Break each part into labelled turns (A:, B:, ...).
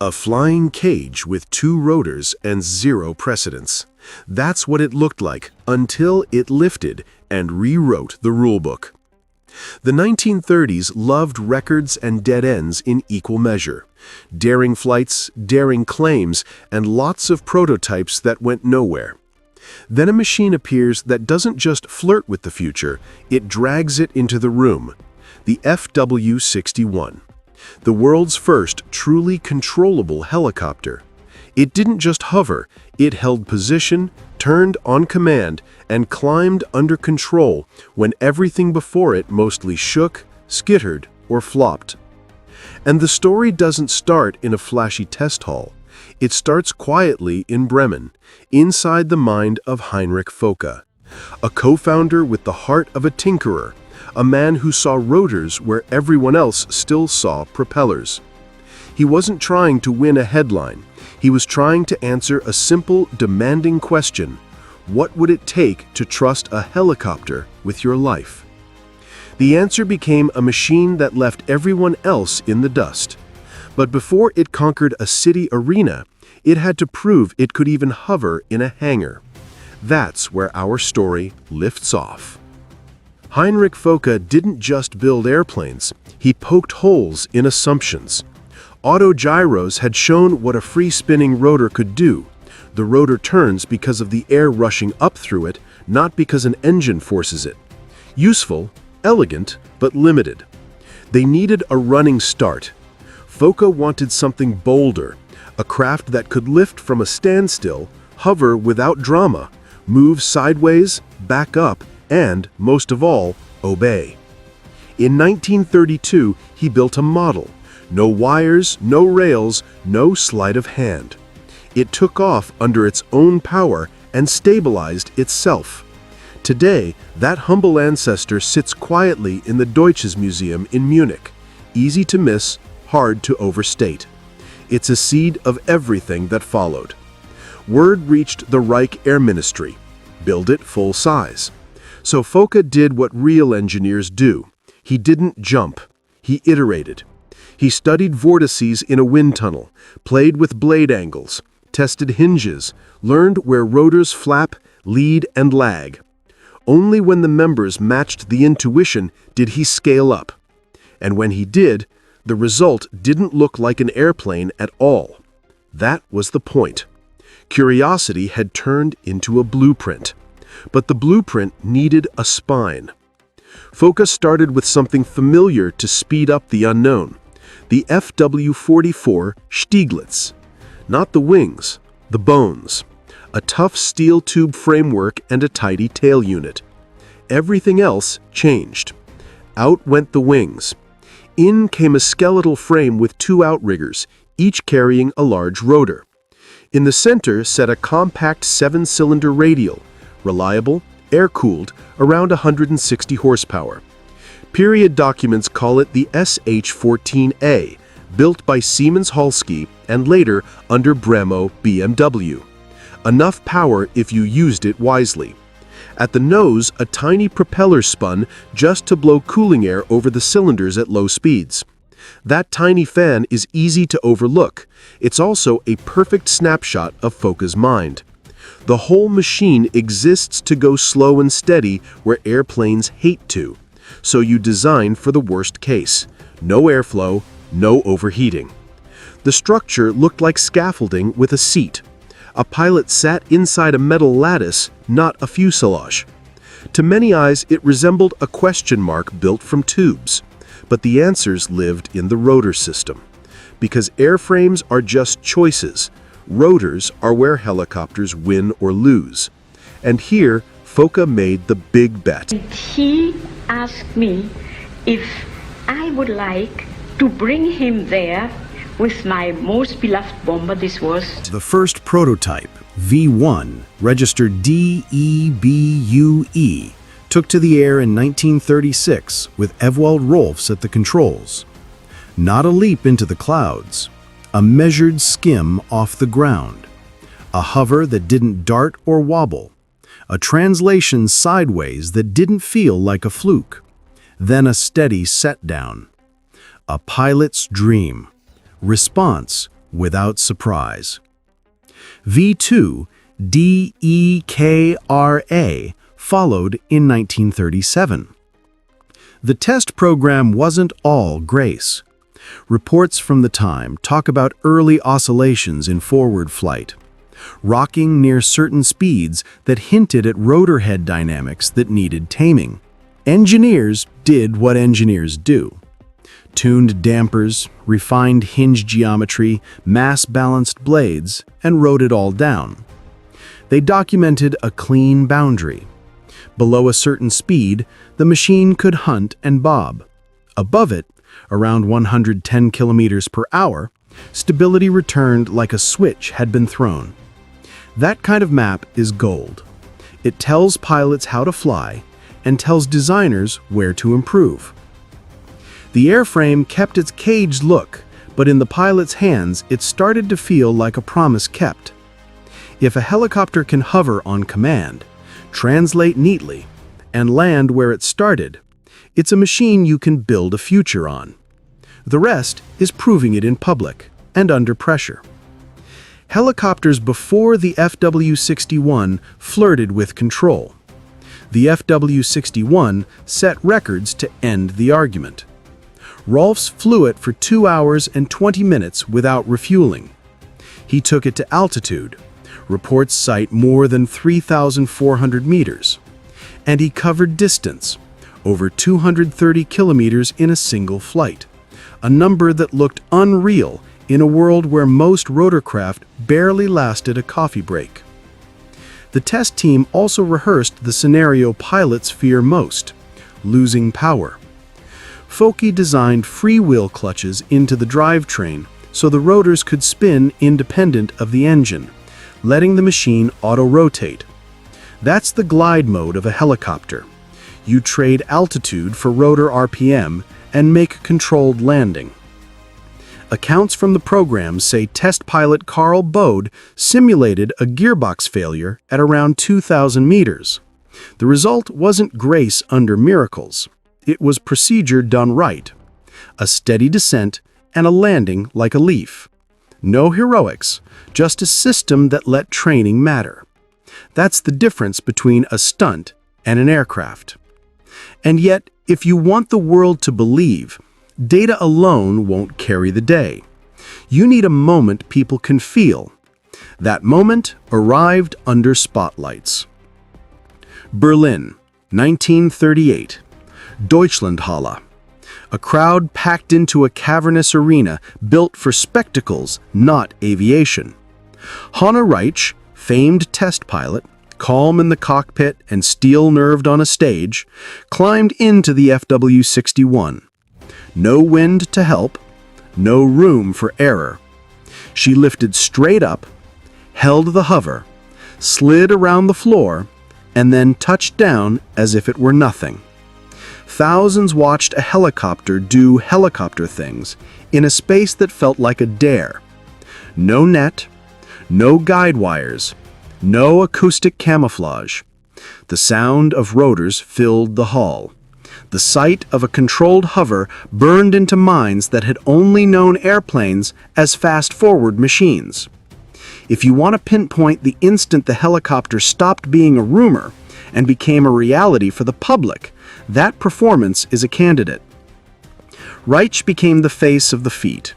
A: A flying cage with 2 rotors and 0 precedence. That's what it looked like until it lifted and rewrote the rulebook. The 1930s loved records and dead ends in equal measure. Daring flights, daring claims, and lots of prototypes that went nowhere. Then a machine appears that doesn't just flirt with the future, it drags it into the room. The FW-61. The world's first truly controllable helicopter. It didn't just hover, it held position, turned on command, and climbed under control when everything before it mostly shook, skittered, or flopped. And the story doesn't start in a flashy test hall. It starts quietly in Bremen, inside the mind of Heinrich Focke, a co-founder with the heart of a tinkerer, a man who saw rotors where everyone else still saw propellers. He wasn't trying to win a headline. He was trying to answer a simple, demanding question. What would it take to trust a helicopter with your life? The answer became a machine that left everyone else in the dust. But before it conquered a city arena, it had to prove it could even hover in a hangar. That's where our story lifts off. Heinrich Focke didn't just build airplanes, he poked holes in assumptions. Autogyros had shown what a free-spinning rotor could do. The rotor turns because of the air rushing up through it, not because an engine forces it. Useful, elegant, but limited. They needed a running start. Focke wanted something bolder, a craft that could lift from a standstill, hover without drama, move sideways, back up, and, most of all, obey. In 1932, he built a model. No wires, no rails, no sleight of hand. It took off under its own power and stabilized itself. Today, that humble ancestor sits quietly in the Deutsches Museum in Munich. Easy to miss, hard to overstate. It's a seed of everything that followed. Word reached the Reich Air Ministry. Build it full size. So Focke did what real engineers do. He didn't jump. He iterated. He studied vortices in a wind tunnel, played with blade angles, tested hinges, learned where rotors flap, lead, and lag. Only when the members matched the intuition did he scale up. And when he did, the result didn't look like an airplane at all. That was the point. Curiosity had turned into a blueprint. But the blueprint needed a spine. Focke started with something familiar to speed up the unknown. The FW-44 Stieglitz. Not the wings, the bones. A tough steel tube framework and a tidy tail unit. Everything else changed. Out went the wings. In came a skeletal frame with 2 outriggers, each carrying a large rotor. In the center sat a compact 7-cylinder radial, reliable, air-cooled, around 160 horsepower. Period documents call it the SH-14A, built by Siemens Halske and later under Brembo BMW. Enough power if you used it wisely. At the nose, a tiny propeller spun just to blow cooling air over the cylinders at low speeds. That tiny fan is easy to overlook. It's also a perfect snapshot of Focke's mind. The whole machine exists to go slow and steady where airplanes hate to. So you design for the worst case. No airflow, no overheating. The structure looked like scaffolding with a seat. A pilot sat inside a metal lattice, not a fuselage. To many eyes, it resembled a question mark built from tubes. But the answers lived in the rotor system. Because airframes are just choices. Rotors are where helicopters win or lose. And here, Focke made the big bet.
B: He asked me if I would like to bring him there with my most beloved bomber. This was
C: the first prototype, V1, registered DEBUE, took to the air in 1936 with Ewald Rohlfs at the controls. Not a leap into the clouds, a measured skim off the ground, a hover that didn't dart or wobble, a translation sideways that didn't feel like a fluke, then a steady set down. A pilot's dream. Response, without surprise. V2 DEKRA followed in 1937. The test program wasn't all grace. Reports from the time talk about early oscillations in forward flight, rocking near certain speeds that hinted at rotor head dynamics that needed taming. Engineers did what engineers do. Tuned dampers, refined hinge geometry, mass-balanced blades, and wrote it all down. They documented a clean boundary. Below a certain speed, the machine could hunt and bob. Above it, around 110 kilometers per hour, stability returned like a switch had been thrown. That kind of map is gold. It tells pilots how to fly and tells designers where to improve. The airframe kept its caged look, but in the pilot's hands, it started to feel like a promise kept. If a helicopter can hover on command, translate neatly, and land where it started, it's a machine you can build a future on. The rest is proving it in public and under pressure. Helicopters before the FW-61 flirted with control. The FW-61 set records to end the argument. Rohlfs flew it for 2 hours and 20 minutes without refueling. He took it to altitude. Reports cite more than 3,400 meters. And he covered distance, over 230 kilometers in a single flight, a number that looked unreal in a world where most rotorcraft barely lasted a coffee break. The test team also rehearsed the scenario pilots fear most, losing power. Focke designed freewheel clutches into the drivetrain so the rotors could spin independent of the engine, letting the machine auto-rotate. That's the glide mode of a helicopter. You trade altitude for rotor RPM and make controlled landing. Accounts from the program say test pilot Carl Bode simulated a gearbox failure at around 2,000 meters. The result wasn't grace under miracles. It was procedure done right. A steady descent and a landing like a leaf. No heroics, just a system that let training matter. That's the difference between a stunt and an aircraft. And yet, if you want the world to believe, data alone won't carry the day. You need a moment people can feel. That moment arrived under spotlights. Berlin, 1938. Deutschlandhalle. A crowd packed into a cavernous arena built for spectacles, not aviation. Hanna Reitsch, famed test pilot, calm in the cockpit and steel-nerved on a stage, climbed into the FW-61. No wind to help, no room for error. She lifted straight up, held the hover, slid around the floor, and then touched down as if it were nothing. Thousands watched a helicopter do helicopter things in a space that felt like a dare. No net, no guide wires, no acoustic camouflage. The sound of rotors filled the hall. The sight of a controlled hover burned into minds that had only known airplanes as fast-forward machines. If you want to pinpoint the instant the helicopter stopped being a rumor and became a reality for the public, that performance is a candidate. Reitsch became the face of the feat,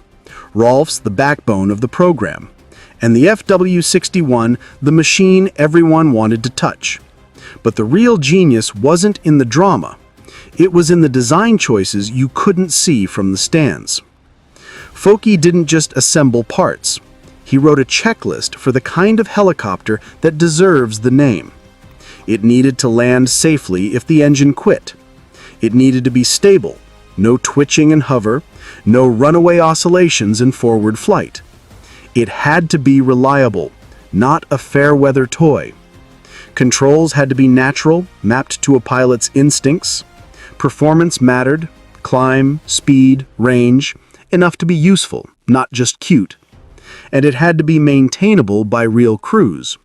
C: Rohlfs the backbone of the program, and the FW-61 the machine everyone wanted to touch. But the real genius wasn't in the drama. It was in the design choices you couldn't see from the stands. Focke didn't just assemble parts. He wrote a checklist for the kind of helicopter that deserves the name. It needed to land safely if the engine quit. It needed to be stable, no twitching and hover, no runaway oscillations in forward flight. It had to be reliable, not a fair-weather toy. Controls had to be natural, mapped to a pilot's instincts. Performance mattered, climb, speed, range, enough to be useful, not just cute. And it had to be maintainable by real crews.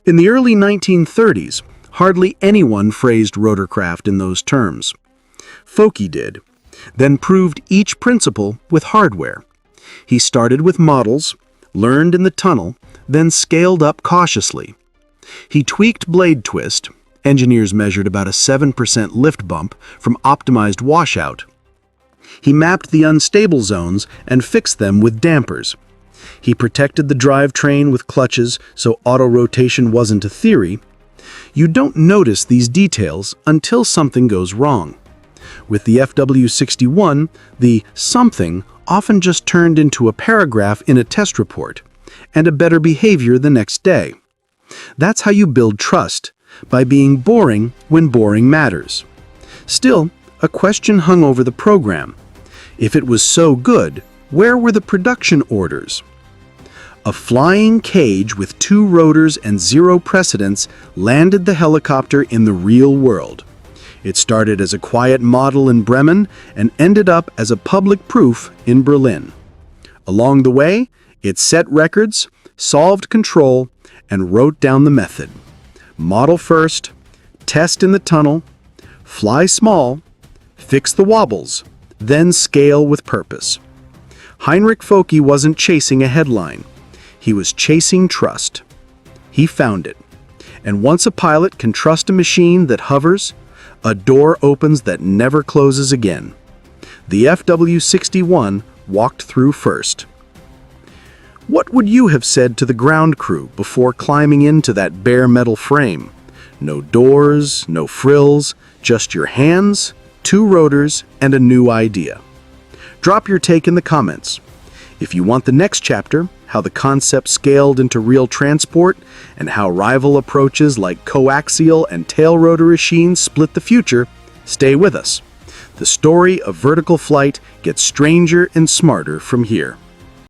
C: In the early 1930s, hardly anyone phrased rotorcraft in those terms. Focke did, then proved each principle with hardware. He started with models, learned in the tunnel, then scaled up cautiously. He tweaked blade twist. Engineers measured about a 7% lift bump from optimized washout. He mapped the unstable zones and fixed them with dampers. He protected the drivetrain with clutches so auto-rotation wasn't a theory. You don't notice these details until something goes wrong. With the FW61, the something often just turned into a paragraph in a test report, and a better behavior the next day. That's how you build trust, by being boring when boring matters. Still, a question hung over the program. If it was so good, where were the production orders? A flying cage with 2 rotors and 0 precedence landed the helicopter in the real world. It started as a quiet model in Bremen and ended up as a public proof in Berlin. Along the way, it set records, solved control, and wrote down the method. Model first, test in the tunnel, fly small, fix the wobbles, then scale with purpose. Heinrich Focke wasn't chasing a headline. He was chasing trust. He found it. And once a pilot can trust a machine that hovers, a door opens that never closes again. The FW61 walked through first. What would you have said to the ground crew before climbing into that bare metal frame? No doors, no frills, just your hands, 2 rotors, and a new idea. Drop your take in the comments. If you want the next chapter, how the concept scaled into real transport, and how rival approaches like coaxial and tail rotor machines split the future, stay with us. The story of vertical flight gets stranger and smarter from here.